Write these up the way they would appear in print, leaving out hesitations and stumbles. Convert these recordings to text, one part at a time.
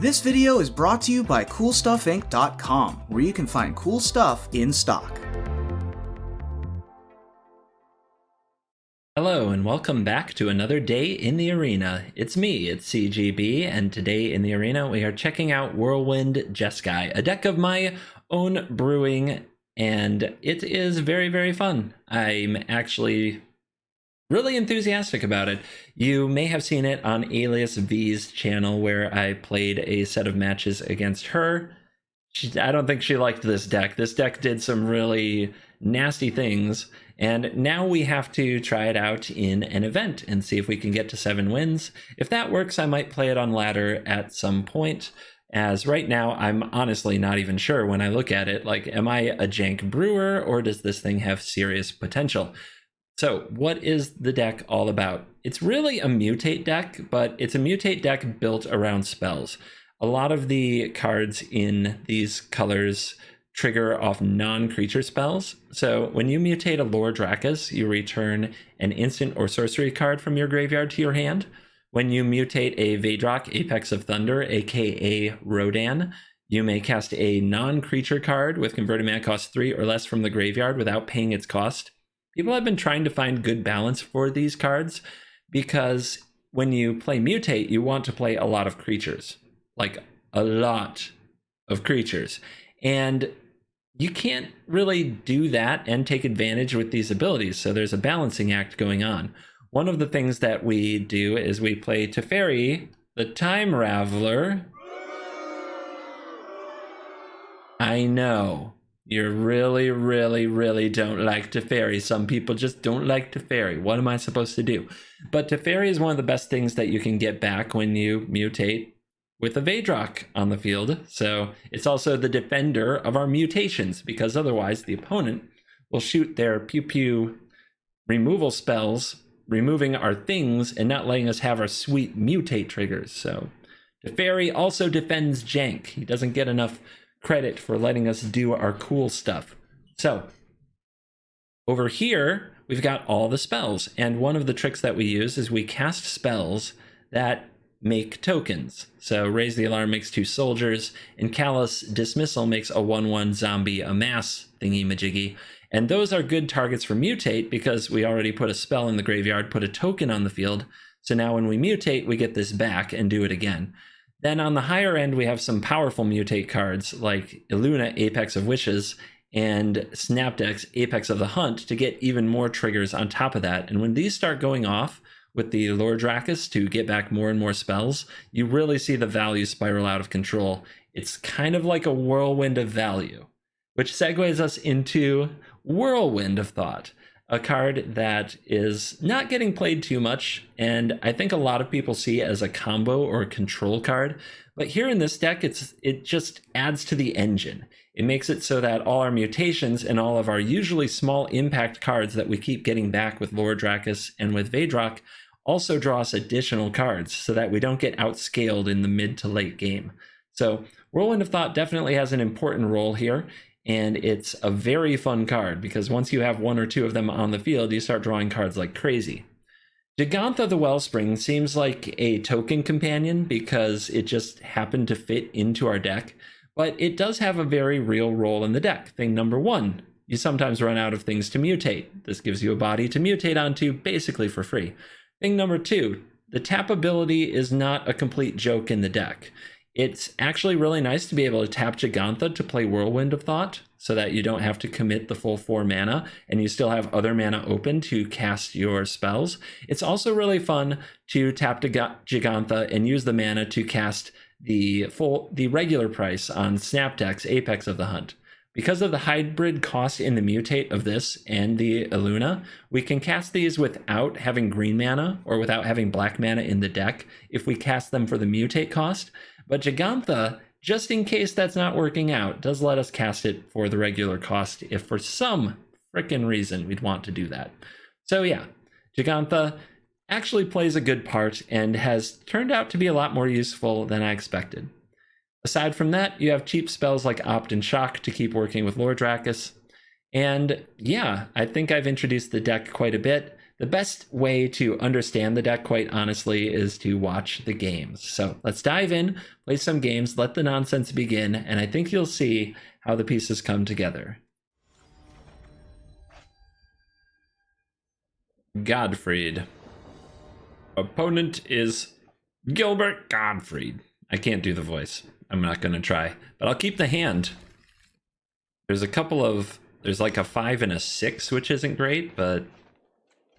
This video is brought to you by CoolStuffInc.com, where you can find cool stuff in stock. Hello and welcome back to another day in the arena. It's me, it's CGB, and today in the arena we are checking out Whirlwind Jeskai, a deck of my own brewing, and it is very, very fun. I'm actually really enthusiastic about it. You may have seen it on Alias V's channel where I played a set of matches against her. I don't think she liked this deck. This deck did some really nasty things, and now we have to try it out in an event and see if we can get to 7 wins. If that works, I might play it on ladder at some point, as right now I'm honestly not even sure when I look at it. Like, am I a jank brewer, or does this thing have serious potential? So what is the deck all about? It's really a mutate deck, but it's a mutate deck built around spells. A lot of the cards in these colors trigger off non-creature spells. So when you mutate a Lurrus, you return an instant or sorcery card from your graveyard to your hand. When you mutate a Vadrock, Apex of Thunder, aka Rodan, you may cast a non-creature card with converted mana cost 3 or less from the graveyard without paying its cost. People have been trying to find good balance for these cards because when you play mutate, you want to play a lot of creatures, like a lot of creatures. And you can't really do that and take advantage with these abilities. So there's a balancing act going on. One of the things that we do is we play Teferi, the Time Raveler. I know. You really don't like Teferi. Some people just don't like Teferi. What am I supposed to do? But Teferi is one of the best things that you can get back when you mutate with a Vadrock on the field. So it's also the defender of our mutations, because otherwise the opponent will shoot their pew-pew removal spells, removing our things and not letting us have our sweet mutate triggers. So Teferi also defends jank. He doesn't get enough credit for letting us do our cool stuff. So over here, we've got all the spells. And one of the tricks that we use is we cast spells that make tokens. So Raise the Alarm makes 2 soldiers, and Callous Dismissal makes a 1/1 zombie amass thingy-majiggy. And those are good targets for mutate because we already put a spell in the graveyard, put a token on the field. So now when we mutate, we get this back and do it again. Then on the higher end, we have some powerful mutate cards like Illuna, Apex of Wishes, and Snapdex, Apex of the Hunt, to get even more triggers on top of that. And when these start going off with the Lurrus to get back more and more spells, you really see the value spiral out of control. It's kind of like a whirlwind of value, which segues us into Whirlwind of Thought, a card that is not getting played too much, and I think a lot of people see it as a combo or a control card. But here in this deck, it just adds to the engine. It makes it so that all our mutations and all of our usually small impact cards that we keep getting back with Lurrus and with Vadrock also draw us additional cards so that we don't get outscaled in the mid to late game. So Whirlwind of Thought definitely has an important role here. And it's a very fun card because once you have 1 or 2 of them on the field, you start drawing cards like crazy. Jegantha the Wellspring seems like a token companion because it just happened to fit into our deck, but it does have a very real role in the deck. Thing number 1, you sometimes run out of things to mutate. This gives you a body to mutate onto basically for free. Thing number 2, the tap ability is not a complete joke in the deck. It's actually really nice to be able to tap Jegantha to play Whirlwind of Thought so that you don't have to commit the full 4 mana and you still have other mana open to cast your spells. It's also really fun to tap Jegantha and use the mana to cast the regular price on Snapdex, Apex of the Hunt. Because of the hybrid cost in the mutate of this and the Illuna, we can cast these without having green mana or without having black mana in the deck if we cast them for the mutate cost. But Jegantha, just in case that's not working out, does let us cast it for the regular cost if for some frickin' reason we'd want to do that. So yeah, Jegantha actually plays a good part and has turned out to be a lot more useful than I expected. Aside from that, you have cheap spells like Opt and Shock to keep working with Lurrus. And yeah, I think I've introduced the deck quite a bit. the best way to understand the deck, quite honestly, is to watch the games. So let's dive in, play some games, let the nonsense begin, and I think you'll see how the pieces come together. Godfried. Opponent is Gilbert Gottfried. I can't do the voice. I'm not going to try, but I'll keep the hand. There's a couple of, there's like a 5 and a 6, which isn't great, but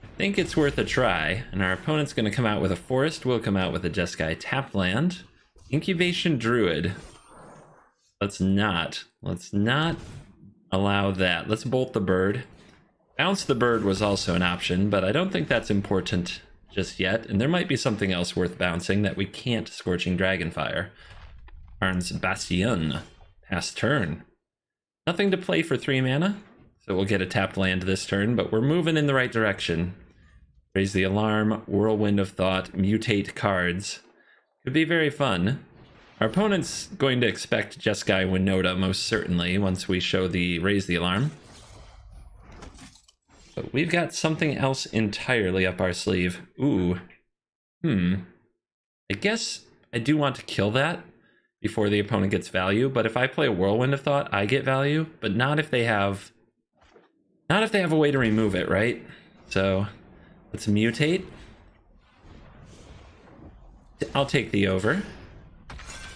I think it's worth a try. And our opponent's going to come out with a forest. We'll come out with a Jeskai tap land. Incubation Druid. Let's not allow that. Let's bolt the bird. Bounce the bird was also an option, but I don't think that's important just yet. And there might be something else worth bouncing that we can't Scorching Dragonfire. Karn's Bastion. Pass turn. Nothing to play for 3 mana, so we'll get a tapped land this turn, but we're moving in the right direction. Raise the Alarm, Whirlwind of Thought, mutate cards. Could be very fun. Our opponent's going to expect Jeskai Winota most certainly once we show the Raise the Alarm. But we've got something else entirely up our sleeve. Ooh. I guess I do want to kill that before the opponent gets value, but if I play a Whirlwind of Thought, I get value, but not if they have a way to remove it, right? So let's mutate. I'll take the over.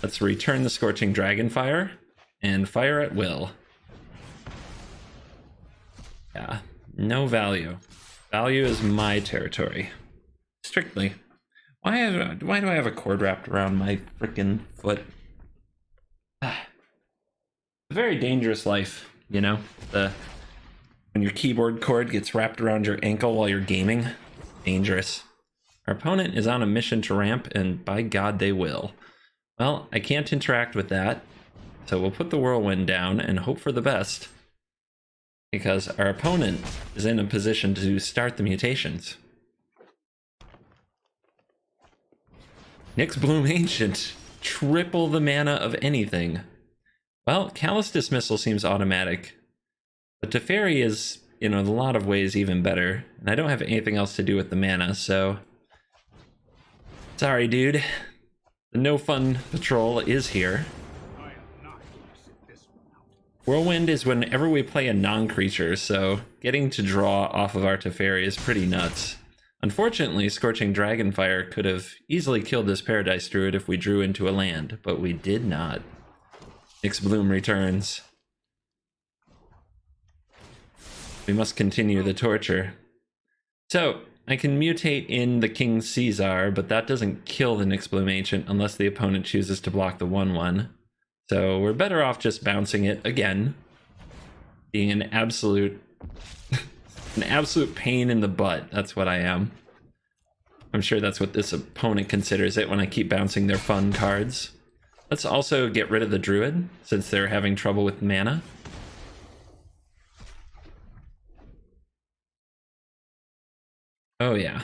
Let's return the Scorching Dragonfire and fire at will. Yeah, no value. Value is my territory. Strictly. Why do I have a cord wrapped around my freaking foot? A very dangerous life, you know? When your keyboard cord gets wrapped around your ankle while you're gaming. Dangerous. Our opponent is on a mission to ramp, and by God they will. Well, I can't interact with that, so we'll put the Whirlwind down and hope for the best, because our opponent is in a position to start the mutations. Nyx Bloom Ancient. Triple the mana of anything. Well, Callous Dismissal seems automatic, but Teferi is, in a lot of ways, even better, and I don't have anything else to do with the mana, so sorry, dude. The No Fun Patrol is here. Whirlwind is whenever we play a non-creature, so getting to draw off of our Teferi is pretty nuts. Unfortunately, Scorching Dragonfire could have easily killed this Paradise Druid if we drew into a land, but we did not. Nyx Bloom returns. We must continue the torture. So, I can mutate in the King Caesar, but that doesn't kill the Nyx Bloom Ancient unless the opponent chooses to block the 1/1. So we're better off just bouncing it again. Being an absolute pain in the butt. That's what I am. I'm sure that's what this opponent considers it when I keep bouncing their fun cards. Let's also get rid of the Druid, since they're having trouble with mana. Oh yeah.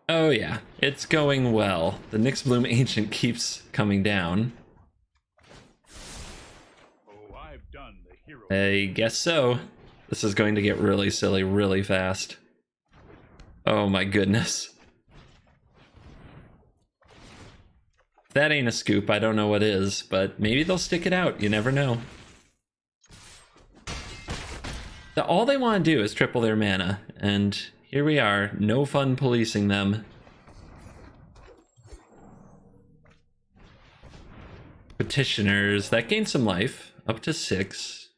Oh yeah, it's going well. The Nyx Bloom Ancient keeps coming down. I guess so. This is going to get really silly really fast. Oh my goodness. If that ain't a scoop, I don't know what is, but maybe they'll stick it out. You never know. All they want to do is triple their mana, and here we are. No fun policing them. Petitioners, that gains some life, up to 6.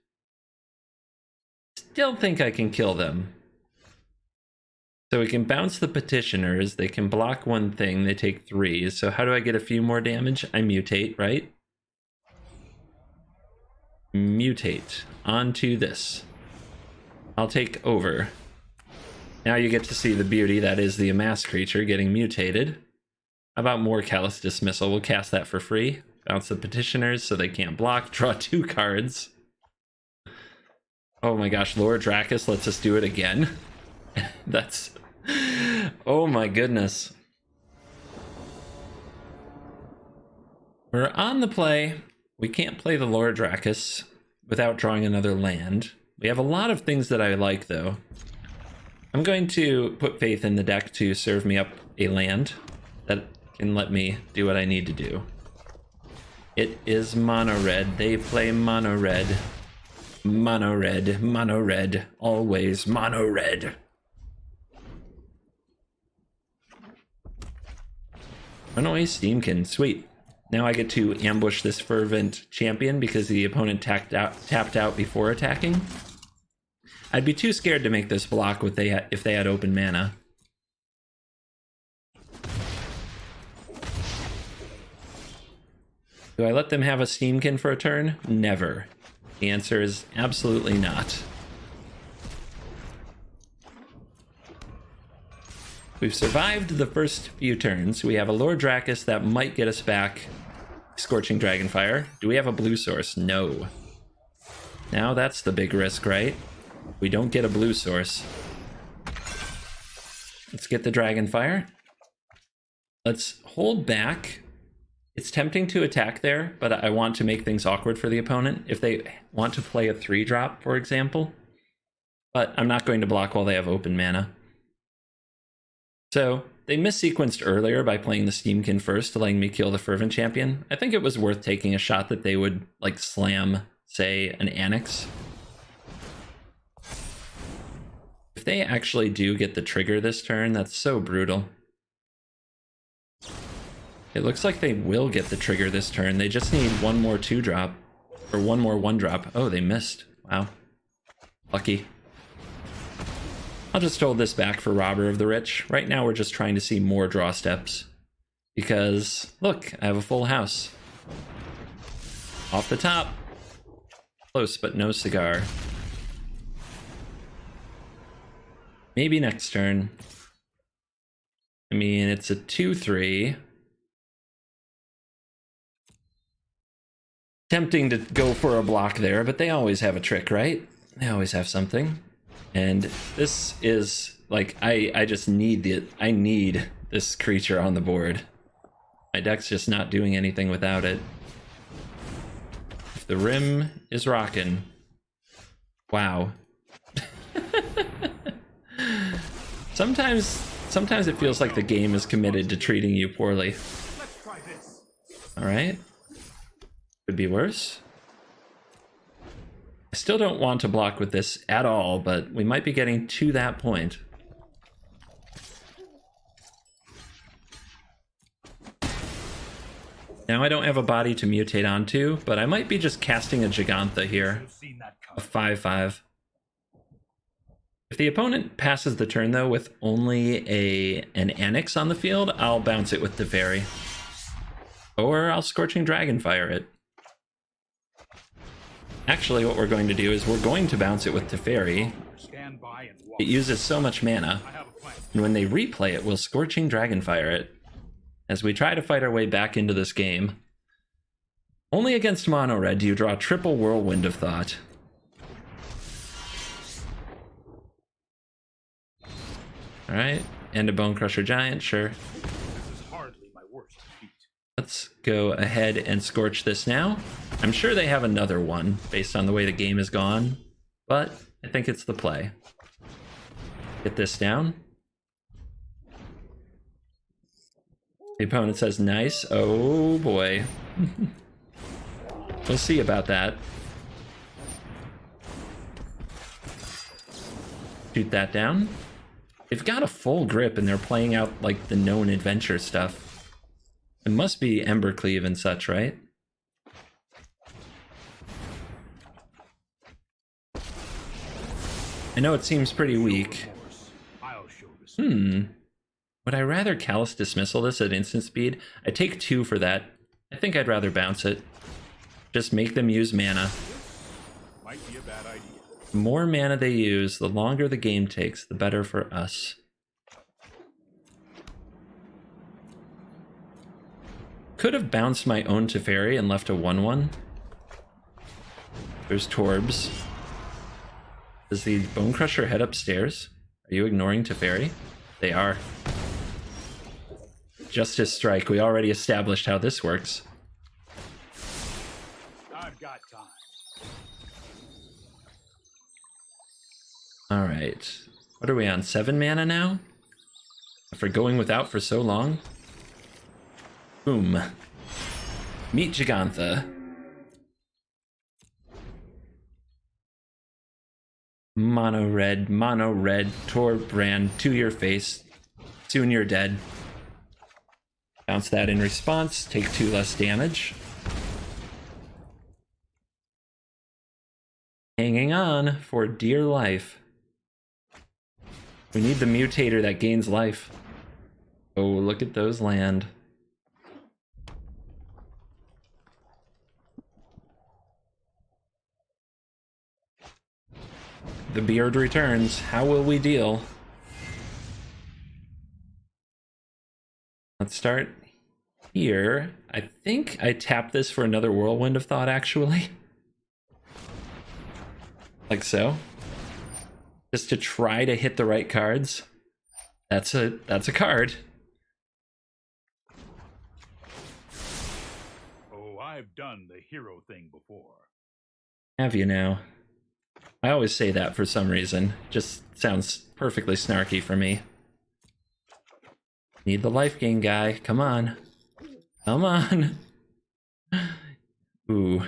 Still think I can kill them. So we can bounce the Petitioners, they can block one thing, they take 3. So how do I get a few more damage? I mutate, right? Mutate onto this. I'll take over. Now you get to see the beauty that is the Amass creature getting mutated. How about more Callous Dismissal? We'll cast that for free. Bounce the Petitioners so they can't block. Draw 2 cards. Oh my gosh, Lord Dracus lets us do it again. That's... Oh my goodness. We're on the play. We can't play the Lord Dracus without drawing another land. We have a lot of things that I like, though. I'm going to put faith in the deck to serve me up a land that can let me do what I need to do. It is mono red. They play mono red. Mono red. Mono red. Always mono red. Runaway Steamkin. Sweet. Now I get to ambush this Fervent Champion because the opponent tapped out before attacking. I'd be too scared to make this block if they had open mana. Do I let them have a Steamkin for a turn? Never. The answer is absolutely not. We've survived the first few turns. We have a Lord Drakis that might get us back. Scorching Dragonfire. Do we have a blue source? No. Now that's the big risk, right? We don't get a blue source. Let's get the Dragonfire. Let's hold back. It's tempting to attack there, but I want to make things awkward for the opponent if they want to play a 3-drop, for example. But I'm not going to block while they have open mana. So they missequenced earlier by playing the Steamkin first, letting me kill the Fervent Champion. I think it was worth taking a shot that they would like slam, say, an Annex. If they actually do get the trigger this turn, that's so brutal. It looks like they will get the trigger this turn. They just need one more 2-drop, or one more 1-drop. Oh, they missed. Wow. Lucky. I'll just hold this back for Robber of the Rich. Right now we're just trying to see more draw steps. Because, look, I have a full house. Off the top. Close, but no cigar. Maybe next turn. I mean, it's a 2-3. Tempting to go for a block there, but they always have a trick, right? They always have something. And this is like, I just need I need this creature on the board. My deck's just not doing anything without it. If the rim is rocking. Wow. Sometimes it feels like the game is committed to treating you poorly. All right. Could be worse. I still don't want to block with this at all, but we might be getting to that point. Now I don't have a body to mutate onto, but I might be just casting a Gigantha here. A 5/5. If the opponent passes the turn, though, with only an Annex on the field, I'll bounce it with the Teferi. Or I'll Scorching Dragonfire it. Actually, what we're going to do is we're going to bounce it with Teferi. It uses so much mana. And when they replay it, we'll Scorching Dragonfire it. As we try to fight our way back into this game. Only against Mono Red do you draw triple Whirlwind of Thought. Alright, and a Bone Crusher Giant, sure. Let's go ahead and Scorch this now. I'm sure they have another one, based on the way the game has gone, but I think it's the play. Get this down. The opponent says, nice. Oh boy. We'll see about that. Shoot that down. They've got a full grip and they're playing out like the known adventure stuff. It must be Embercleave and such, right? I know it seems pretty weak. Would I rather Callous Dismissal this at instant speed? I take 2 for that. I think I'd rather bounce it. Just make them use mana. Might be a bad idea. The more mana they use, the longer the game takes, the better for us. Could have bounced my own Teferi and left a 1/1. There's Torbs. Does the Bone Crusher head upstairs? Are you ignoring Teferi? They are. Justice Strike. We already established how this works. I've got time. All right. What are we on? 7 mana now? After going without for so long? Boom. Meet Gigantha. Mono red, Torbrand, to your face. Soon you're dead. Bounce that in response, take 2 less damage. Hanging on for dear life. We need the mutator that gains life. Oh, look at those land. The beard returns. How will we deal? Let's start here. I think I tapped this for another Whirlwind of Thought, actually. Like so. Just to try to hit the right cards. That's a card. Oh, I've done the hero thing before. Have you now? I always say that for some reason. Just sounds perfectly snarky for me. Need the life gain guy. Come on. Come on. Ooh.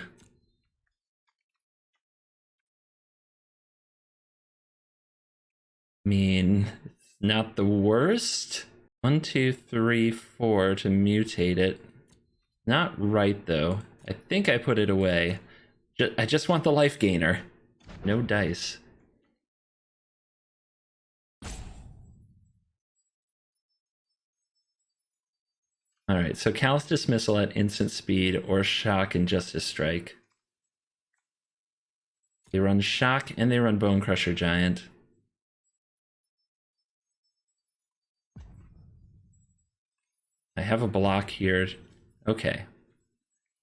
I mean, it's not the worst. 1, 2, 3, 4 to mutate it. Not right, though. I think I put it away. I just want the life gainer. No dice. Alright, so Callous Dismissal at instant speed or Shock and Justice Strike. They run Shock and they run Bone Crusher Giant. I have a block here. Okay.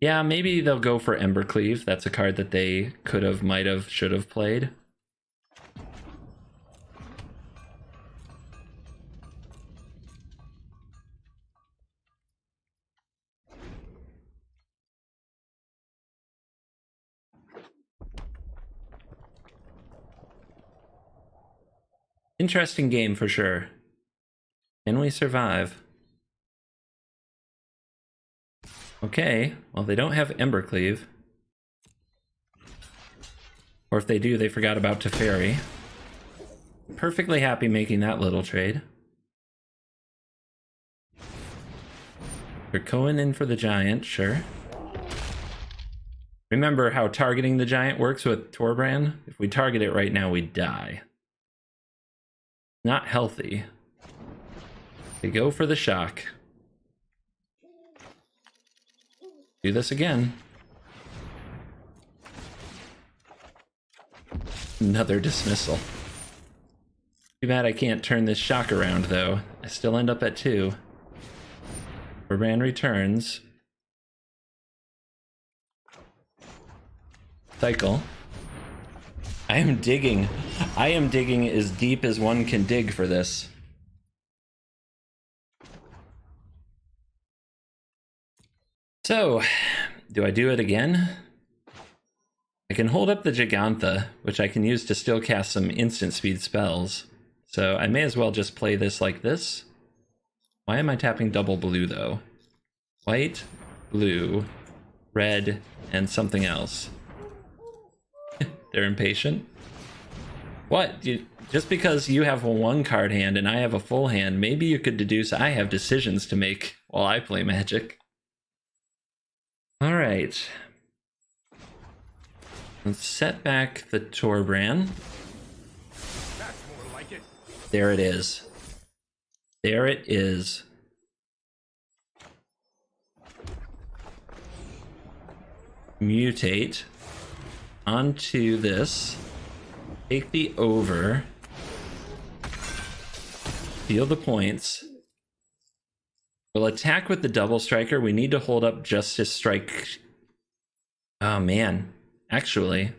Yeah, maybe they'll go for Embercleave. That's a card that they could have, might have, should have played. Interesting game for sure. Can we survive? Okay, well they don't have Embercleave. Or if they do, they forgot about Teferi. Perfectly happy making that little trade. They're going in for the Giant, sure. Remember how targeting the Giant works with Torbrand? If we target it right now, we die. Not healthy. They go for the Shock. Do this again. Another dismissal. Too bad I can't turn this Shock around, though. I still end up at 2. Torbrand returns. Cycle. I am digging as deep as one can dig for this. So, do I do it again? I can hold up the Gigantha, which I can use to still cast some instant speed spells. So I may as well just play this like this. Why am I tapping double blue though? White, blue, red, and something else. They're impatient. What? Just because you have a 1-card hand and I have a full hand, maybe you could deduce I have decisions to make while I play Magic. Alright. Let's set back the Torbrand. That's more like it. There it is. There it is. Mutate onto this. Take the over. Deal the points. We'll attack with the double striker. We need to hold up Justice Strike. Oh man. Actually,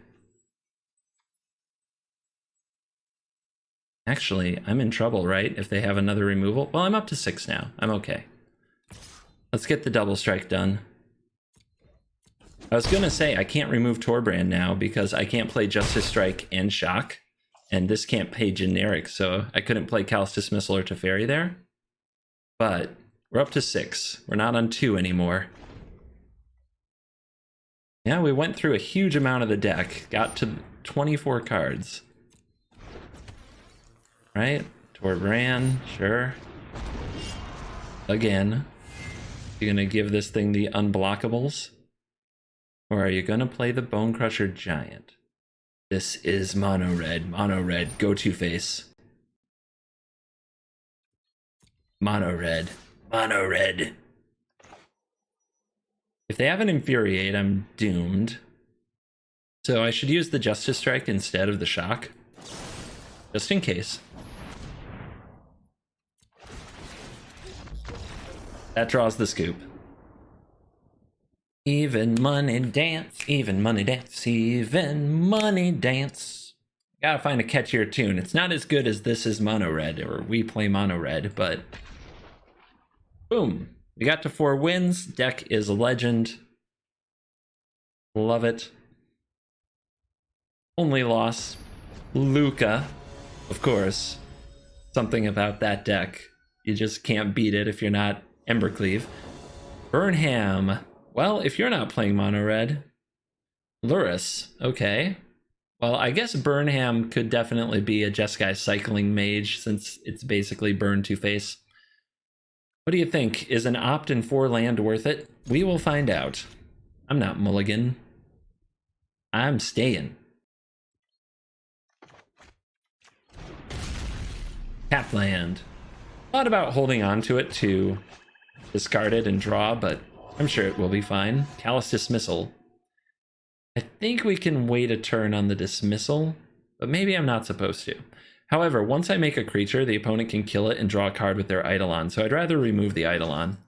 I'm in trouble, right? If they have another removal. Well, I'm up to 6 now. I'm okay. Let's get the double strike done. I was gonna say I can't remove Torbrand now because I can't play Justice Strike and Shock. And this can't pay generic, so I couldn't play Callous Dismissal or Teferi there. But we're up to 6. We're not on 2 anymore. Yeah, we went through a huge amount of the deck. Got to 24 cards. Right? Torbran, sure. Again. You're gonna give this thing the unblockables? Or are you gonna play the Bone Crusher Giant? This is mono red, go Two-Face. Mono red. If they have an Infuriate, I'm doomed. So I should use the Justice Strike instead of the Shock. Just in case. That draws the scoop. Even money dance, even money dance, even money dance. Gotta find a catchier tune. It's not as good as This Is Mono Red, or We Play Mono Red, but boom. We got to 4 wins. Deck is a legend. Love it. Only loss. Luca, of course. Something about that deck. You just can't beat it if you're not Embercleave. Burnham. Well, if you're not playing mono red, Lurrus, okay. Well, I guess Burnham could definitely be a Jeskai cycling mage since it's basically burn Two-Face. What do you think? Is an opt in 4 land worth it? We will find out. I'm not mulligan. I'm staying. Tap land. Thought about holding on to it to discard it and draw, but I'm sure it will be fine. Callous Dismissal. I think we can wait a turn on the dismissal, but maybe I'm not supposed to. However, once I make a creature, the opponent can kill it and draw a card with their Eidolon, so I'd rather remove the Eidolon.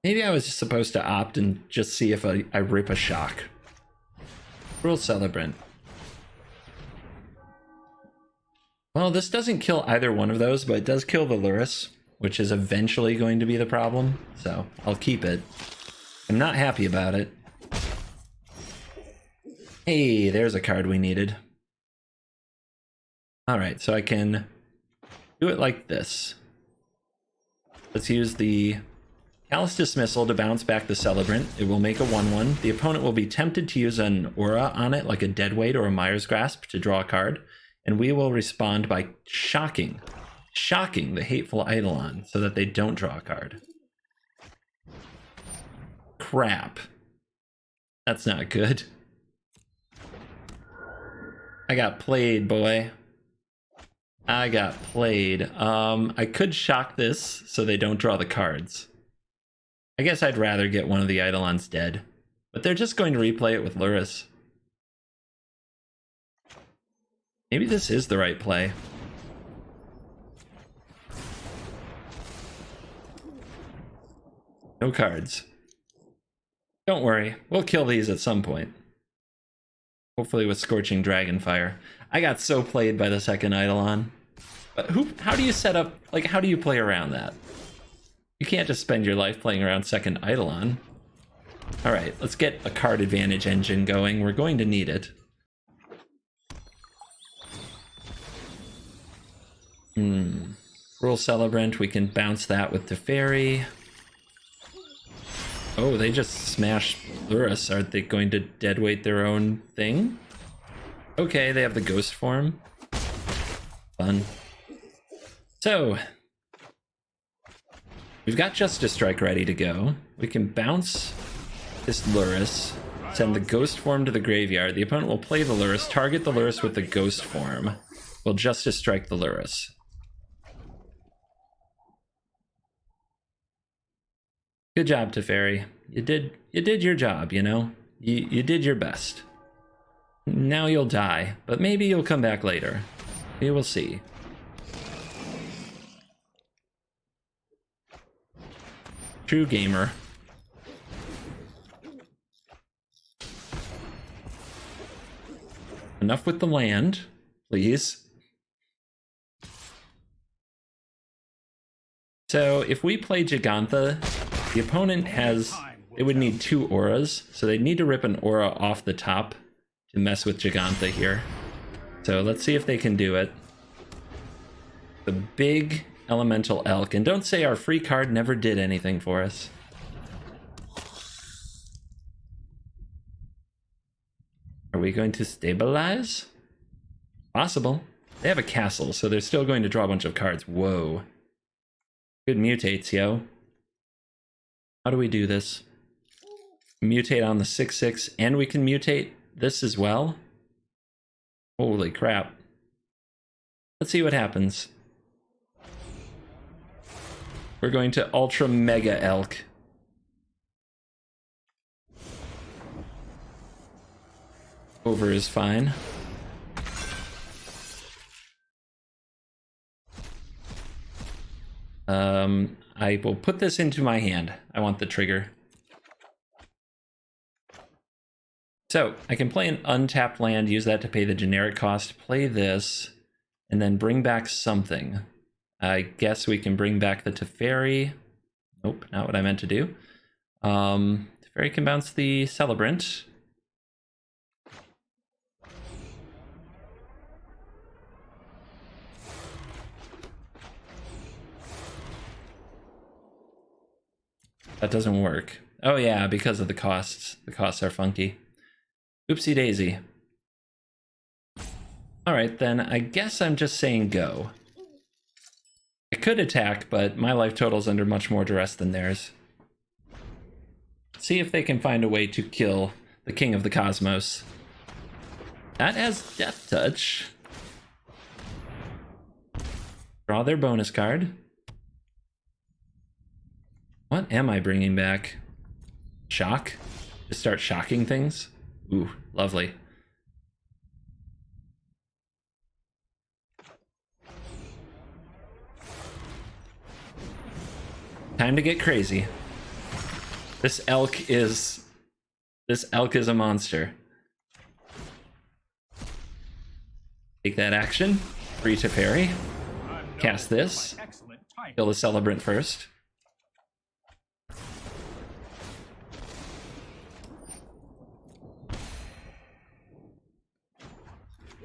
Maybe I was just supposed to opt and just see if I rip a Shock. Cruel Celebrant. Well, this doesn't kill either one of those, but it does kill the Lurrus, which is eventually going to be the problem, so I'll keep it. I'm not happy about it. Hey, there's a card we needed. Alright, so I can do it like this. Let's use the Callous Dismissal to bounce back the Celebrant. It will make a 1/1. The opponent will be tempted to use an aura on it, like a Deadweight or a Mire's Grasp, to draw a card. And we will respond by shocking the Hateful Eidolon so that they don't draw a card. Crap. That's not good. I got played, boy. I got played. I could shock this so they don't draw the cards. I guess I'd rather get one of the Eidolons dead. But they're just going to replay it with Lurrus. Maybe this is the right play. No cards. Don't worry, we'll kill these at some point. Hopefully with Scorching Dragonfire. I got so played by the second Eidolon. But how do you set up, like, how do you play around that? You can't just spend your life playing around second Eidolon. Alright, let's get a card advantage engine going. We're going to need it. Cruel Celebrant, we can bounce that with Teferi. Oh, they just smashed Lurrus. Are they going to deadweight their own thing? Okay, they have the ghost form. Fun. So, we've got Justice Strike ready to go. We can bounce this Lurrus, send the ghost form to the graveyard. The opponent will play the Lurrus, target the Lurrus with the ghost form. We'll Justice Strike the Lurrus. Good job, Teferi. You did your job, you know? You did your best. Now you'll die, but maybe you'll come back later. We will see. True gamer. Enough with the land, please. So if we play Gigantha, the opponent has They would need 2 auras, so they'd need to rip an aura off the top to mess with Giganta here. So let's see if they can do it. The big elemental elk, and don't say our free card never did anything for us. Are we going to stabilize? Possible. They have a castle, so they're still going to draw a bunch of cards. Whoa. Good mutates, yo. How do we do this? Mutate on the 6/6, and we can mutate this as well? Holy crap. Let's see what happens. We're going to Ultra Mega Elk. Over is fine. I will put this into my hand. I want the trigger. So I can play an untapped land, use that to pay the generic cost, play this, and then bring back something. I guess we can bring back the Teferi. Nope, not what I meant to do. Teferi can bounce the Celebrant. That doesn't work. Oh yeah, because of the costs. The costs are funky. Oopsie daisy. Alright then, I guess I'm just saying go. I could attack, but my life total's under much more duress than theirs. See if they can find a way to kill the King of the Cosmos. That has Death Touch. Draw their bonus card. What am I bringing back? Shock? To start shocking things? Ooh, lovely. Time to get crazy. This elk is a monster. Take that action. Free Teferi. Cast this. Kill the Celebrant first.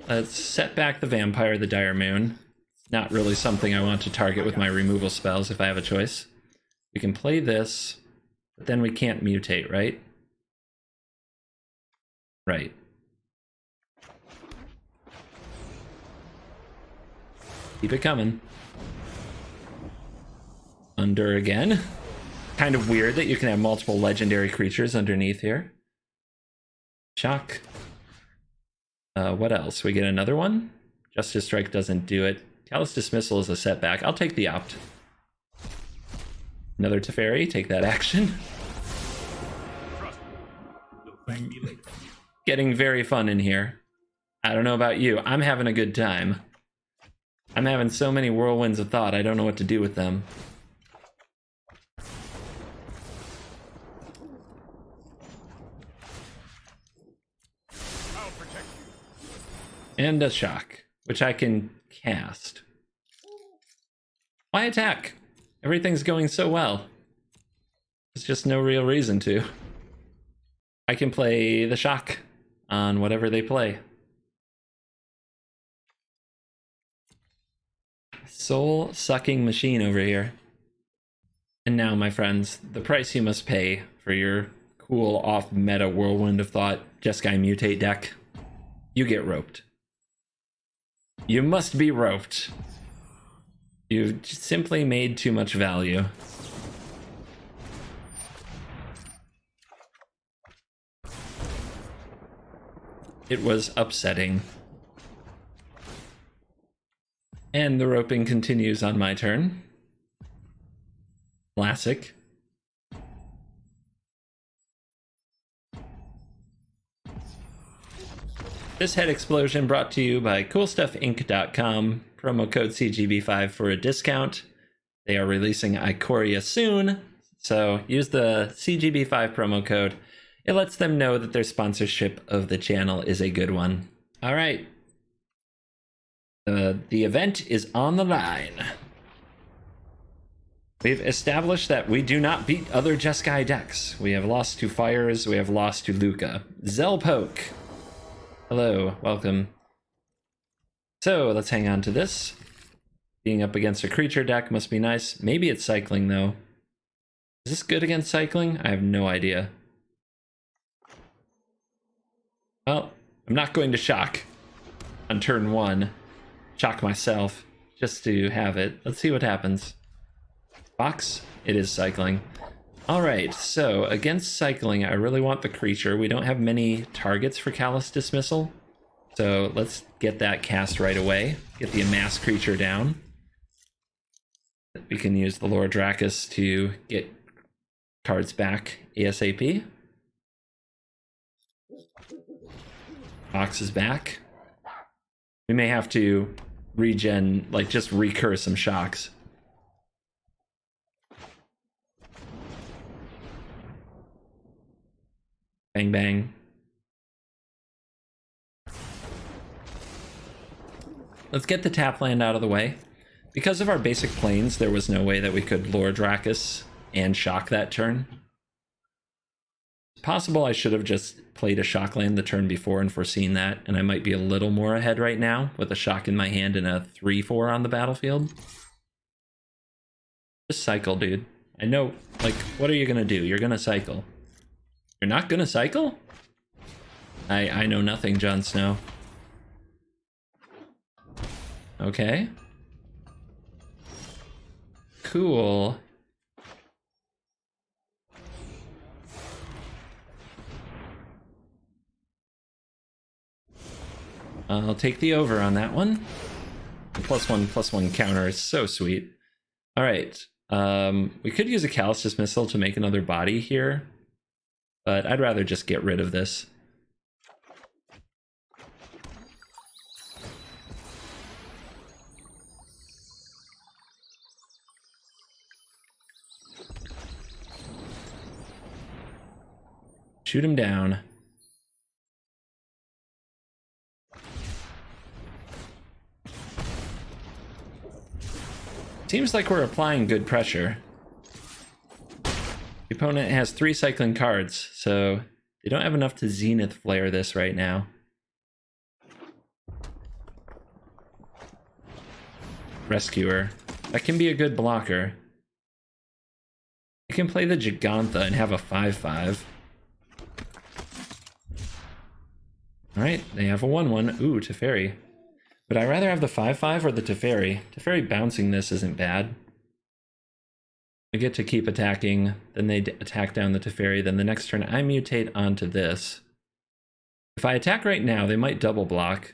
Let's set back the Vampire, the Dire Moon. Not really something I want to target with my removal spells if I have a choice. We can play this, but then we can't mutate, right? Right. Keep it coming. Under again. Kind of weird that you can have multiple legendary creatures underneath here. Shock. What else? We get another one? Justice Strike doesn't do it. Callous Dismissal is a setback. I'll take the opt. Another Teferi, take that action. Getting very fun in here. I don't know about you. I'm having a good time. I'm having so many whirlwinds of thought, I don't know what to do with them. And a shock, which I can cast. Why attack? Everything's going so well. There's just no real reason to. I can play the shock on whatever they play. Soul-sucking machine over here. And now, my friends, the price you must pay for your cool off-meta Whirlwind of Thought Jeskai Mutate deck. You get roped. You must be roped. You've simply made too much value. It was upsetting. And the roping continues on my turn. Classic. This head explosion brought to you by CoolStuffInc.com. Promo code CGB5 for a discount. They are releasing Ikoria soon, so use the CGB5 promo code. It lets them know that their sponsorship of the channel is a good one. All right. The event is on the line. We've established that we do not beat other Jeskai decks. We have lost to Fires, we have lost to Luca. Zelpoke. Hello, welcome. So let's hang on to this. Being up against a creature deck must be nice. Maybe it's cycling though. Is this good against cycling? I have no idea. Well, I'm not going to shock on turn 1. Shock myself just to have it. Let's see what happens. Box, it is cycling. All right, so against cycling, I really want the creature. We don't have many targets for Callous Dismissal, so let's get that cast right away. Get the Amass creature down. We can use the Lord Dracus to get cards back ASAP. Box is back. We may have to regen, like just recur some shocks. Bang, bang. Let's get the tap land out of the way. Because of our basic planes, there was no way that we could Lure Dracus and shock that turn. It's possible I should have just played a shock land the turn before and foreseen that, and I might be a little more ahead right now with a shock in my hand and a 3/4 on the battlefield. Just cycle, dude. I know, like, what are you gonna do? You're gonna cycle. You're not gonna cycle? I know nothing, Jon Snow. Okay. Cool. I'll take the over on that one. The +1/+1 counter is so sweet. All right. We could use a Callous Dismissal to make another body here, but I'd rather just get rid of this. Shoot him down. Seems like we're applying good pressure. The opponent has 3 cycling cards, so they don't have enough to Zenith Flare this right now. Rescuer. That can be a good blocker. You can play the Gigantha and have a 5/5. Alright, they have a 1/1. Ooh, Teferi. Would I rather have the 5/5 or the Teferi? Teferi bouncing this isn't bad. I get to keep attacking, then they attack down the Teferi, then the next turn I mutate onto this. If I attack right now, they might double block.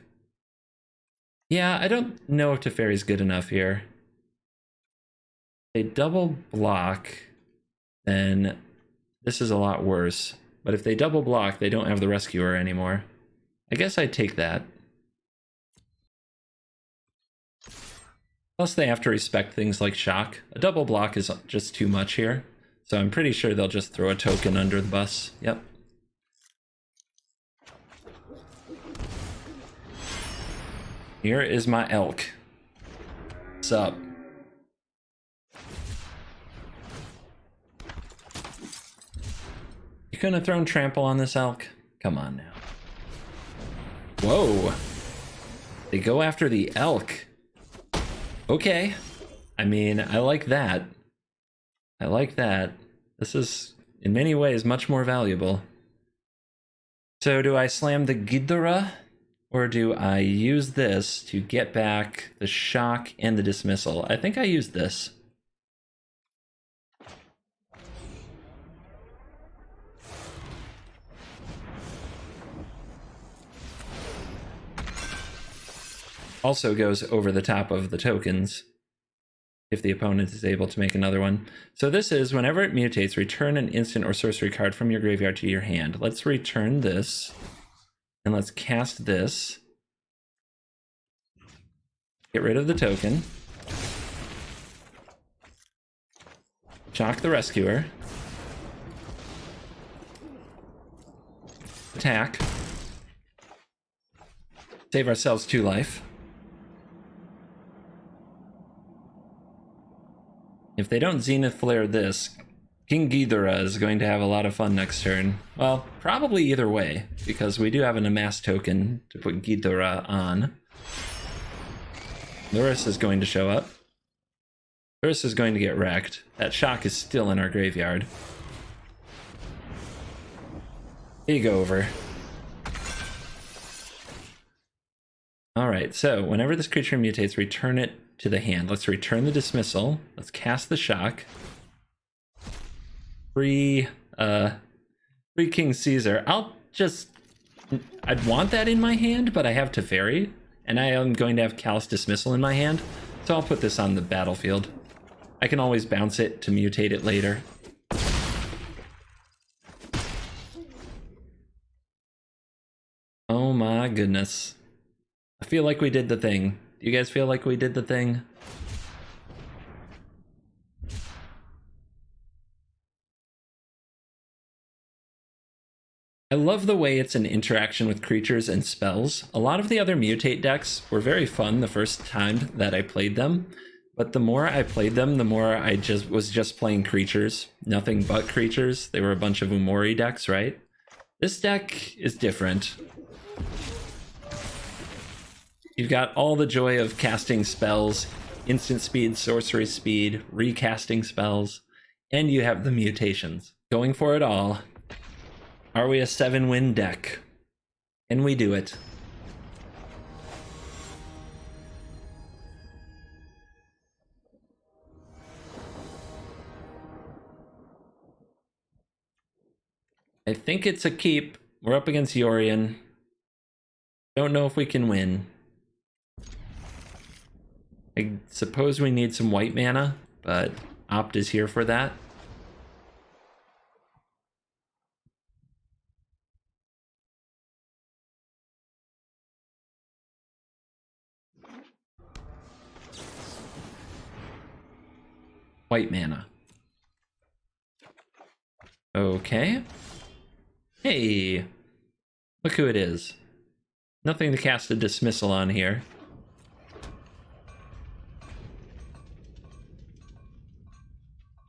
Yeah, I don't know if Teferi's good enough here. If they double block, then this is a lot worse. But if they double block, they don't have the Rescuer anymore. I guess I'd take that. Plus they have to respect things like shock. A double block is just too much here. So I'm pretty sure they'll just throw a token under the bus. Yep. Here is my elk. What's up? You couldn't have thrown trample on this elk? Come on now. Whoa. They go after the elk. Okay. I mean, I like that. I like that. This is, in many ways, much more valuable. So do I slam the Ghidorah? Or do I use this to get back the shock and the dismissal? I think I use this. Also goes over the top of the tokens if the opponent is able to make another one. So this is, whenever it mutates, return an instant or sorcery card from your graveyard to your hand. Let's return this, and let's cast this. Get rid of the token. Shock the Rescuer. Attack. Save ourselves 2 life. If they don't Zenith Flare this, King Ghidorah is going to have a lot of fun next turn. Well, probably either way, because we do have an amass token to put Ghidorah on. Lurrus is going to show up. Lurrus is going to get wrecked. That shock is still in our graveyard. Big over. Alright, so whenever this creature mutates, return it to the hand. Let's return the dismissal. Let's cast the shock. Free King Caesar. I'd want that in my hand, but I have Teferi, and I am going to have Callous Dismissal in my hand, so I'll put this on the battlefield. I can always bounce it to mutate it later. Oh my goodness. I feel like we did the thing. Do you guys feel like we did the thing? I love the way it's an interaction with creatures and spells. A lot of the other mutate decks were very fun the first time that I played them, but the more I played them, the more I was just playing creatures. Nothing but creatures. They were a bunch of Umori decks, right? This deck is different. You've got all the joy of casting spells, instant speed, sorcery speed, recasting spells, and you have the mutations. Going for it all. Are we a 7-win deck? Can we do it? I think it's a keep. We're up against Yorion. Don't know if we can win. I suppose we need some white mana, but Opt is here for that. White mana. Okay. Hey, look who it is. Nothing to cast a dismissal on here.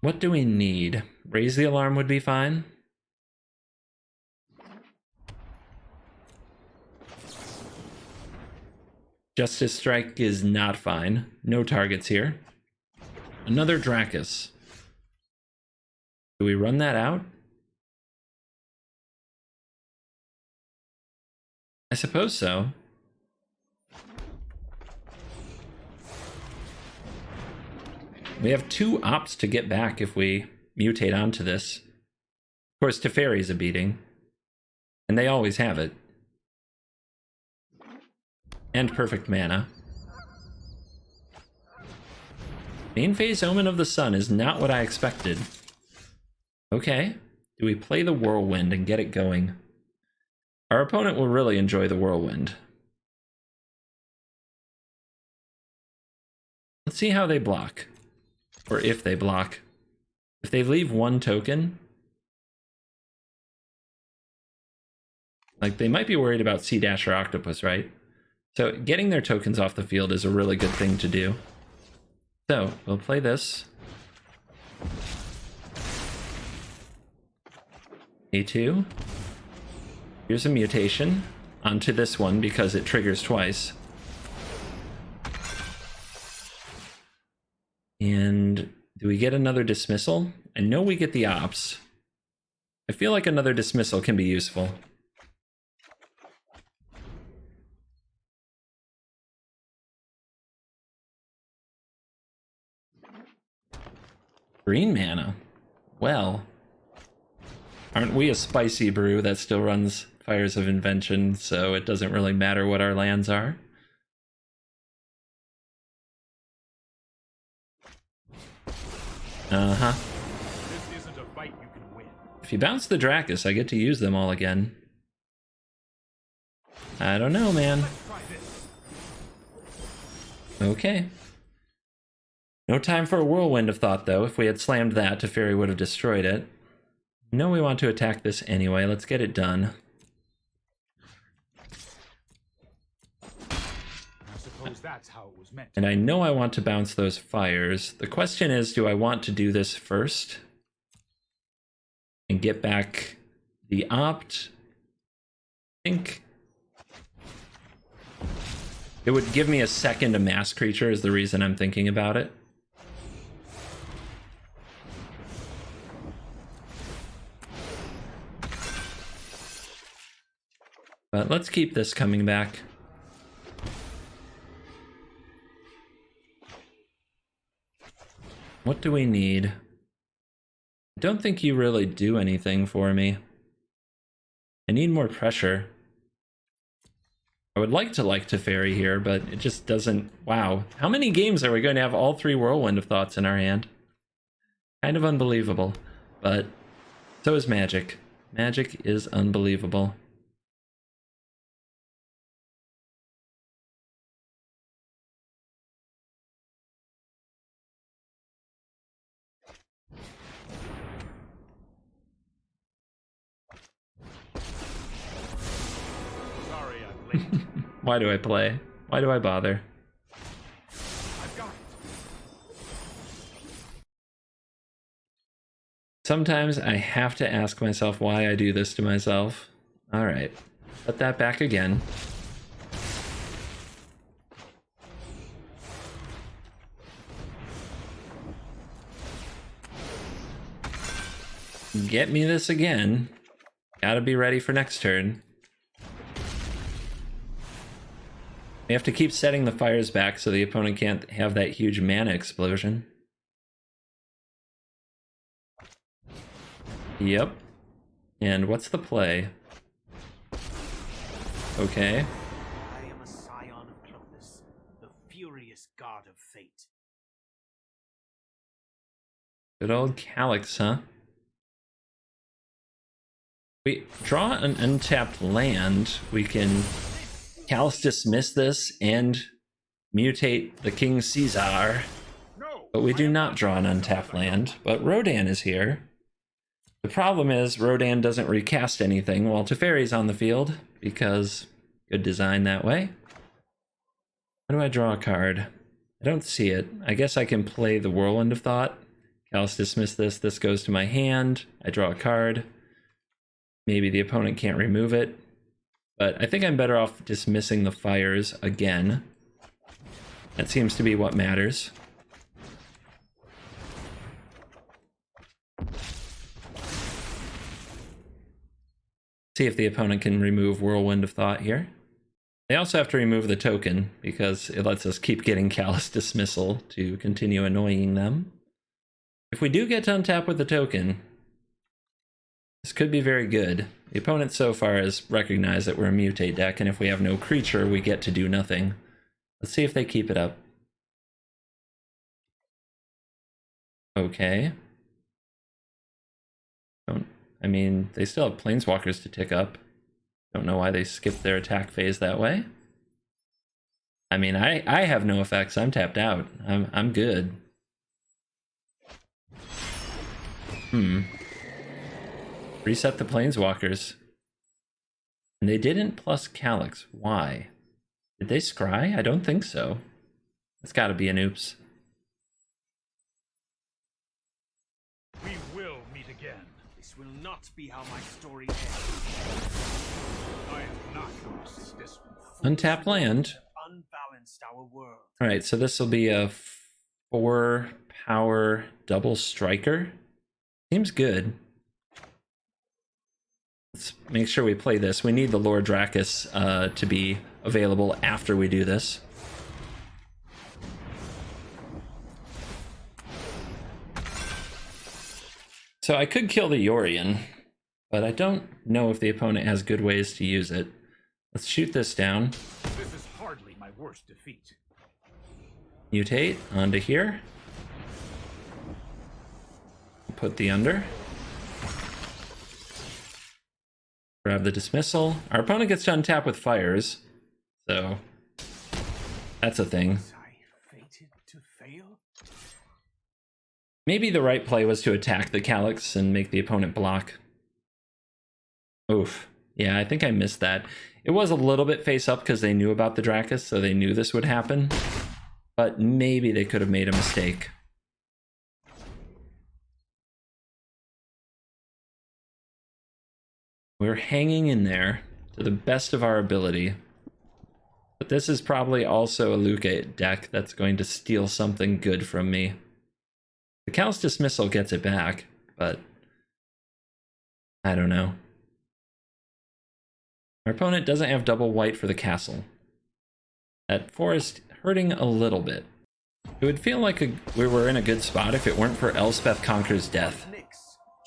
What do we need? Raise the alarm would be fine. Justice Strike is not fine. No targets here. Another Dracus. Do we run that out? I suppose so. We have 2 Opts to get back if we mutate onto this. Of course, Teferi's a beating. And they always have it. And perfect mana. Main phase Omen of the Sun is not what I expected. Okay. Do we play the Whirlwind and get it going? Our opponent will really enjoy the Whirlwind. Let's see how they block. Or if they block. If they leave 1 token... Like, they might be worried about Sea Dash or Octopus, right? So getting their tokens off the field is a really good thing to do. So, we'll play this. A2. Here's a mutation onto this one because it triggers twice. And do we get another dismissal? I know we get the Ops. I feel like another dismissal can be useful. Green mana. Well, aren't we a spicy brew that still runs Fires of Invention, so it doesn't really matter what our lands are? Uh-huh. This isn't a fight you can win. If you bounce the Dracus, I get to use them all again. I don't know, man. Let's try this. Okay. No time for a Whirlwind of Thought, though. If we had slammed that, Teferi would have destroyed it. No, we want to attack this anyway. Let's get it done. suppose that's how it was meant. And I know I want to bounce those fires. The question is, do I want to do this first and get back the opt? I think it would give me a second to mass creature is the reason I'm thinking about it. But let's keep this coming back. What do we need? I don't think you really do anything for me. I need more pressure. I would like to Teferi here, but it just doesn't... Wow. How many games are we going to have all 3 Whirlwind of Thoughts in our hand? Kind of unbelievable. But so is Magic. Magic is unbelievable. Sorry, I'm late. Why do I play? Why do I bother? I've got it. Sometimes I have to ask myself why I do this to myself. Alright. Put that back again. Get me this again. Gotta be ready for next turn. We have to keep setting the fires back so the opponent can't have that huge mana explosion. Yep. And what's the play? Okay. I am a scion of Lurrus, the furious god of fate. Good old Calyx, huh? We draw an untapped land. We can Callous dismiss this and mutate the King Caesar. But we do not draw an untapped land. But Rodan is here. The problem is Rodan doesn't recast anything while Teferi's on the field, because good design that way. How do I draw a card? I don't see it. I guess I can play the Whirlwind of Thought. Callous dismiss this. This goes to my hand. I draw a card. Maybe the opponent can't remove it. But I think I'm better off dismissing the fires again. That seems to be what matters. See if the opponent can remove Whirlwind of Thought here. They also have to remove the token because it lets us keep getting Callous Dismissal to continue annoying them. If we do get to untap with the token, this could be very good. The opponent so far has recognized that we're a mutate deck, and if we have no creature, we get to do nothing. Let's see if they keep it up. Okay. I mean, they still have Planeswalkers to tick up. Don't know why they skipped their attack phase that way. I mean, I have no effects. I'm tapped out. I'm good. Reset the Planeswalkers. And they didn't plus Calyx. Why? Did they scry? I don't think so. It's gotta be an oops. We will meet again. This will not be how my story ends. I am not lost this one. Untapped land. Unbalanced our world. Alright, so this will be a 4-power double striker. Seems good. Let's make sure we play this. We need the Lord Dracus to be available after we do this. So I could kill the Yorion, but I don't know if the opponent has good ways to use it. Let's shoot this down. This is hardly my worst defeat. Mutate onto here. Put the under. Grab the dismissal. Our opponent gets to untap with fires, so that's a thing. Was I fated to fail? Maybe the right play was to attack the Calyx and make the opponent block. Oof. Yeah, I think I missed that. It was a little bit face up because they knew about the Dracus, so they knew this would happen. But maybe they could have made a mistake. We're hanging in there to the best of our ability. But this is probably also a Luca deck that's going to steal something good from me. The Callous Dismissal gets it back, but I don't know. Our opponent doesn't have double white for the castle. That forest hurting a little bit. It would feel like we were in a good spot if it weren't for Elspeth Conquers Death.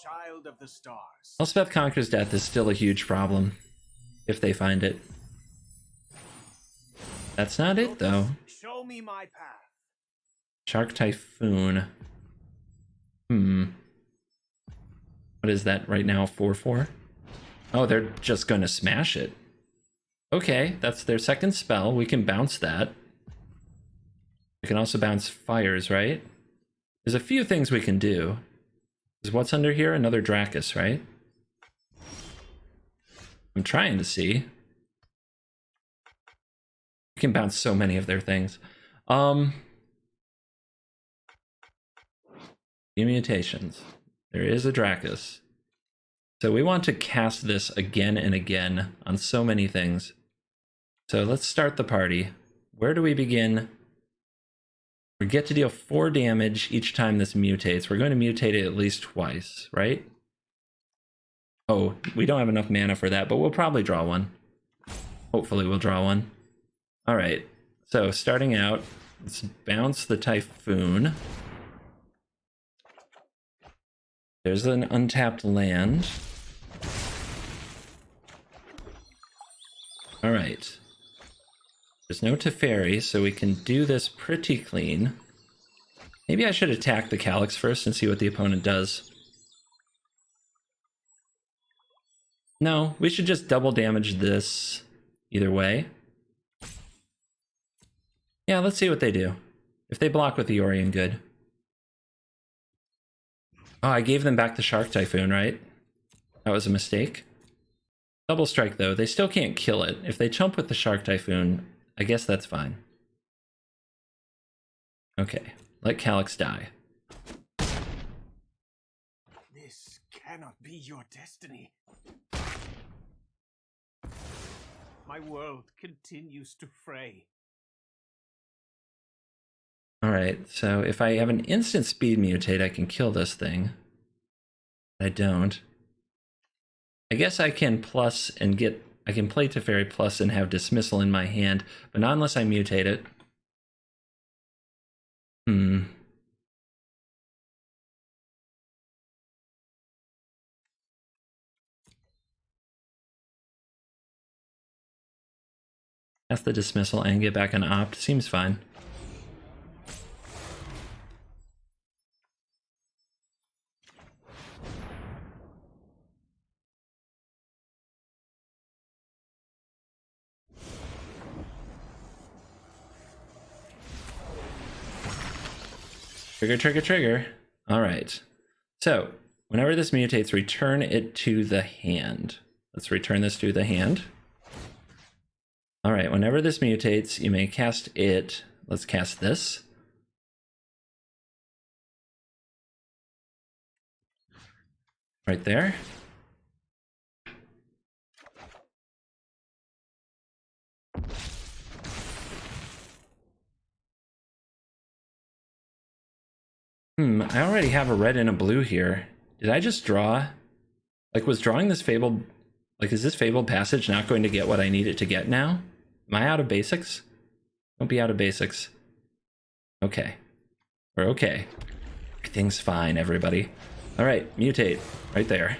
Child of the stars. Elspeth Conquers Death is still a huge problem, if they find it. That's not it, though. Show me my path. Shark Typhoon. What is that right now, 4/4? Oh, they're just going to smash it. Okay, that's their second spell. We can bounce that. We can also bounce fires, right? There's a few things we can do. Is what's under here? Another Dracus, right? I'm trying to see. We can bounce so many of their things. Mutations. There is a Dracus. So we want to cast this again and again on so many things. So let's start the party. Where do we begin? We get to deal 4 damage each time this mutates. We're going to mutate it at least twice, right? Oh, we don't have enough mana for that, but we'll probably draw one. Hopefully we'll draw one. All right, so starting out, let's bounce the Typhoon. There's an untapped land. All right. There's no Teferi, so we can do this pretty clean. Maybe I should attack the Calyx first and see what the opponent does. No, we should just double damage this either way. Yeah, let's see what they do. If they block with the Orion, good. Oh, I gave them back the Shark Typhoon, right? That was a mistake. Double strike, though. They still can't kill it. If they chump with the Shark Typhoon, I guess that's fine. Okay, let Calyx die. This cannot be your destiny. My world continues to fray. Alright, so if I have an instant speed mutate, I can kill this thing. I don't. I guess I can plus and get... I can play Teferi plus and have Dismissal in my hand, but not unless I mutate it. That's the Dismissal and get back an Opt. Seems fine. Trigger, trigger, trigger. All right. So whenever this mutates, return it to the hand. Let's return this to the hand. All right. Whenever this mutates, you may cast it. Let's cast this. Right there. I already have a red and a blue here. Did I just draw? Like, was drawing this Fabled... Like, is this Fabled Passage not going to get what I need it to get now? Am I out of basics? Don't be out of basics. Okay. We're okay. Everything's fine, everybody. Alright, mutate. Right there.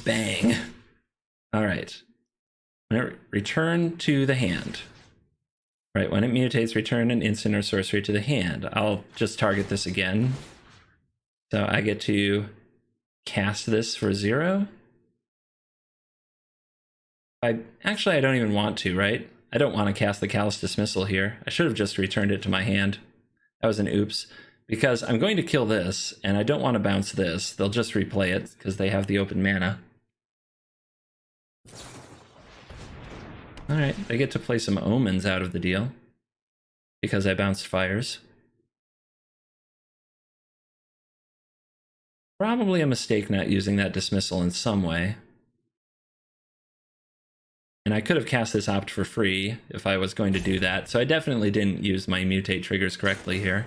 Bang. Alright. Return to the hand. Right, when it mutates, return an instant or sorcery to the hand. I'll just target this again. So I get to cast this for 0. Actually, I don't even want to, right? I don't want to cast the Callous Dismissal here. I should have just returned it to my hand. That was an oops. because I'm going to kill this, and I don't want to bounce this. They'll just replay it because they have the open mana. Alright, they get to play some omens out of the deal because I bounced fires. Probably a mistake not using that dismissal in some way. And I could have cast this opt for free if I was going to do that, so I definitely didn't use my mutate triggers correctly here.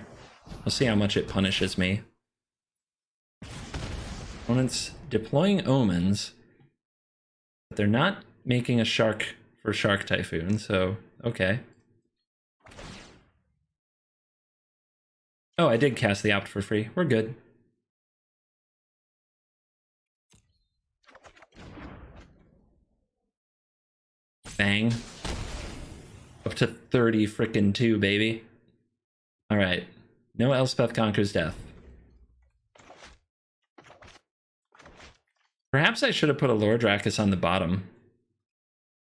We'll see how much it punishes me. Opponents deploying omens, but they're not making a shark for Shark Typhoon, so okay. Oh, I did cast the opt for free. We're good. Bang. Up to 30 frickin' 2, baby. Alright. No Elspeth Conquers Death. Perhaps I should have put a Lordrakis on the bottom.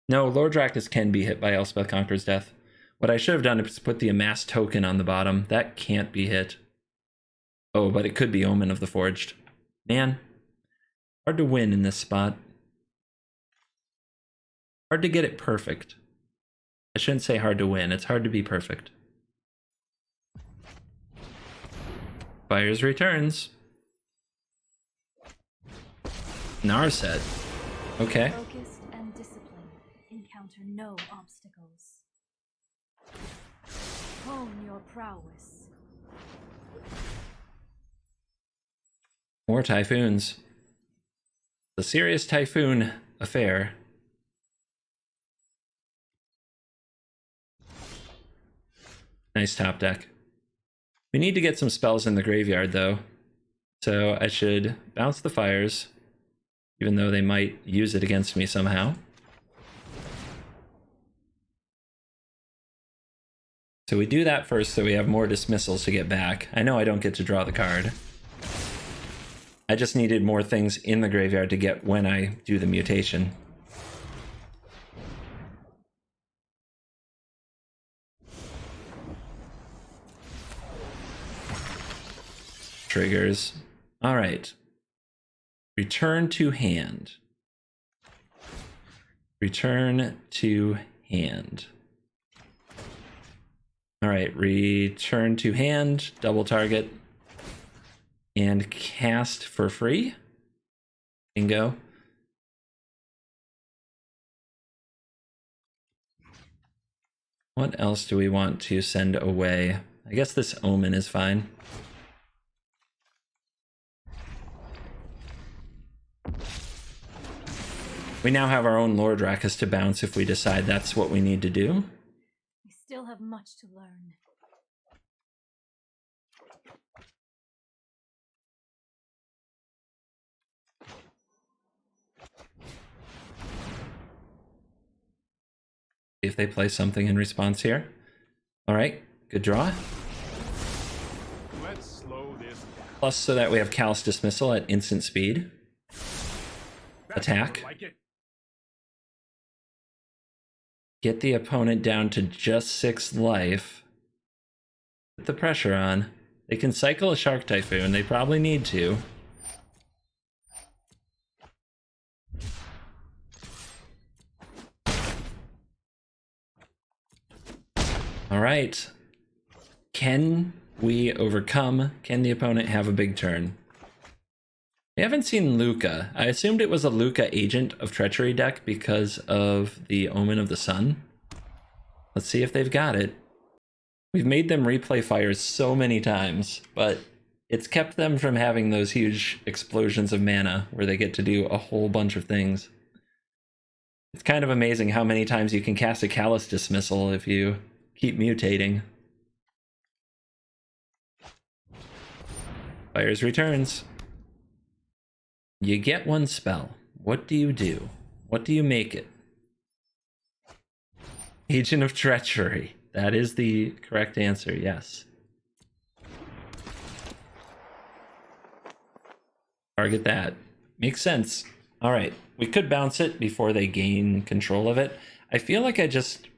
No, Lordrakis can be hit by Elspeth Conquers Death. What I should have done is put the Amassed Token on the bottom. That can't be hit. Oh, but it could be Omen of the Forged. Man. Hard to win in this spot. Hard to get it perfect. I shouldn't say hard to win. It's hard to be perfect. Fires returns. Narset. Okay. Focused and disciplined. Encounter no obstacles. Hone your prowess. More typhoons. The serious typhoon affair. Nice top deck. We need to get some spells in the graveyard though. So I should bounce the fires, even though they might use it against me somehow. So we do that first so we have more dismissals to get back. I know I don't get to draw the card. I just needed more things in the graveyard to get when I do the mutation. Triggers. All right. Return to hand. Return to hand. All right. Return to hand. Double target. And cast for free. Bingo. What else do we want to send away? I guess this Omen is fine. We now have our own Lordrakis to bounce if we decide that's what we need to do. We still have much to learn. See if they play something in response here. All right, good draw. Let's slow this down. Plus, so that we have Callous Dismissal at instant speed. That's Attack. more like it. Get the opponent down to just 6 life. Put the pressure on. They can cycle a Shark Typhoon. They probably need to. All right. Can we overcome? Can the opponent have a big turn? We haven't seen Luca. I assumed it was a Luca Agent of Treachery deck because of the Omen of the Sun. Let's see if they've got it. We've made them replay fires so many times, but it's kept them from having those huge explosions of mana where they get to do a whole bunch of things. It's kind of amazing how many times you can cast a Callous Dismissal if you keep mutating. Fires returns. You get 1 spell. What do you do? What do you make it? Agent of Treachery. That is the correct answer, yes. Target that. Makes sense. All right, we could bounce it before they gain control of it. I feel like I just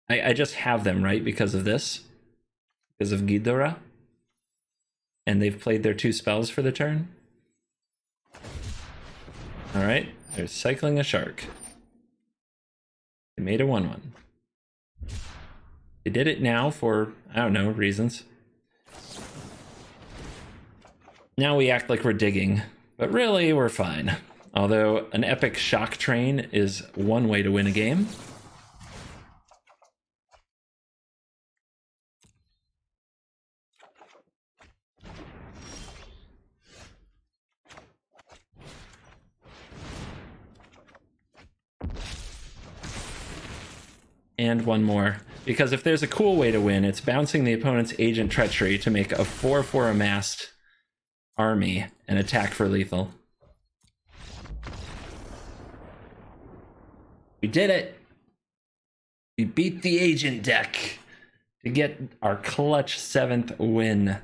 have them, right, because of this? Because of Ghidorah? and they've played their 2 spells for the turn. All right, they're cycling a shark. They made a 1/1. They did it now for, I don't know, reasons. Now we act like we're digging, but really we're fine. Although an epic shock train is one way to win a game. And one more. Because if there's a cool way to win, it's bouncing the opponent's Agent Treachery to make a 4/4 amassed army and attack for lethal. We did it! We beat the Agent deck to get our clutch 7th win.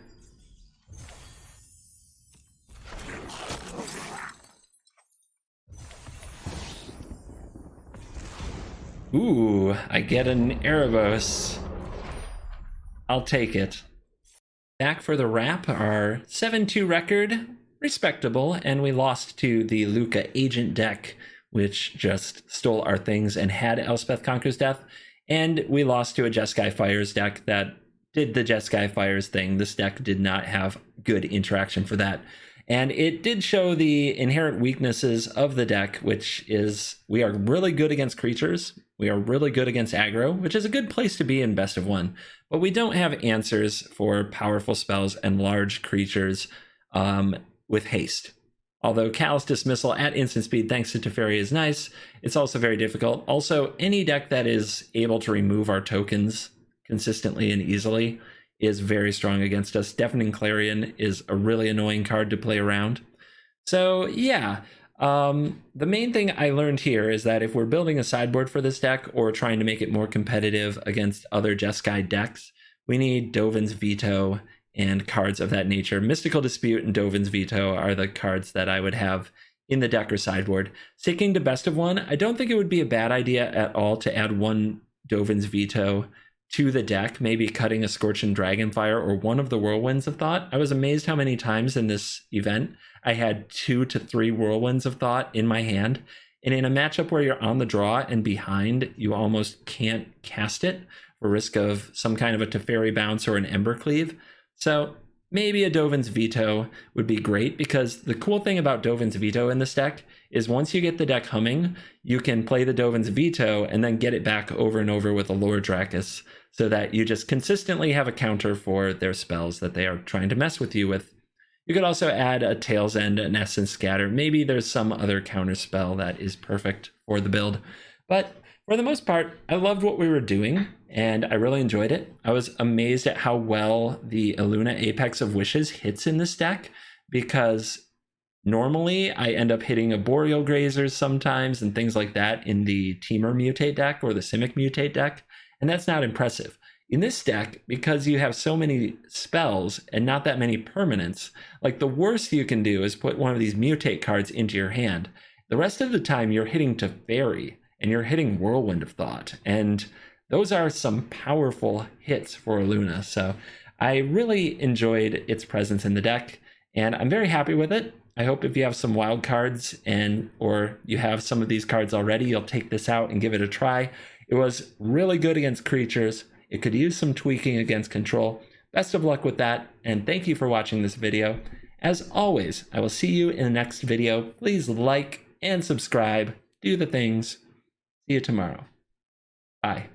Ooh, I get an Erebos. I'll take it. Back for the wrap, our 7-2 record, respectable, and we lost to the Luca Agent deck, which just stole our things and had Elspeth Conquers Death, and we lost to a Jeskai Fires deck that did the Jeskai Fires thing. This deck did not have good interaction for that. And it did show the inherent weaknesses of the deck, which is we are really good against creatures. We are really good against aggro, which is a good place to be in best of 1. But we don't have answers for powerful spells and large creatures with haste. Although Callous Dismissal at instant speed thanks to Teferi is nice, it's also very difficult. Also, any deck that is able to remove our tokens consistently and easily is very strong against us. Deafening Clarion is a really annoying card to play around. So yeah, the main thing I learned here is that if we're building a sideboard for this deck or trying to make it more competitive against other Jeskai decks, we need Dovin's Veto and cards of that nature. Mystical Dispute and Dovin's Veto are the cards that I would have in the deck or sideboard. Sticking to best of 1, I don't think it would be a bad idea at all to add 1 Dovin's Veto to the deck, maybe cutting a Scorching Dragonfire or one of the Whirlwinds of Thought. I was amazed how many times in this event I had 2 to 3 Whirlwinds of Thought in my hand. And in a matchup where you're on the draw and behind, you almost can't cast it for risk of some kind of a Teferi bounce or an Embercleave. So maybe a Dovin's Veto would be great, because the cool thing about Dovin's Veto in this deck is once you get the deck humming, you can play the Dovin's Veto and then get it back over and over with a Lord Dracus, so that you just consistently have a counter for their spells that they are trying to mess with you with. You could also add a Tail's End, an Essence Scatter. Maybe there's some other counter spell that is perfect for the build. But for the most part, I loved what we were doing, and I really enjoyed it. I was amazed at how well the Illuna Apex of Wishes hits in this deck, because normally I end up hitting a Boreal Grazers sometimes and things like that in the Temur Mutate deck or the Simic Mutate deck, and that's not impressive. In this deck, because you have so many spells and not that many permanents, like the worst you can do is put one of these Mutate cards into your hand. The rest of the time you're hitting Teferi and you're hitting Whirlwind of Thought, and those are some powerful hits for Illuna. So I really enjoyed its presence in the deck, and I'm very happy with it. I hope if you have some wild cards or you have some of these cards already, you'll take this out and give it a try. It was really good against creatures. It could use some tweaking against control. Best of luck with that, and thank you for watching this video. As always, I will see you in the next video. Please like and subscribe. Do the things. See you tomorrow. Bye.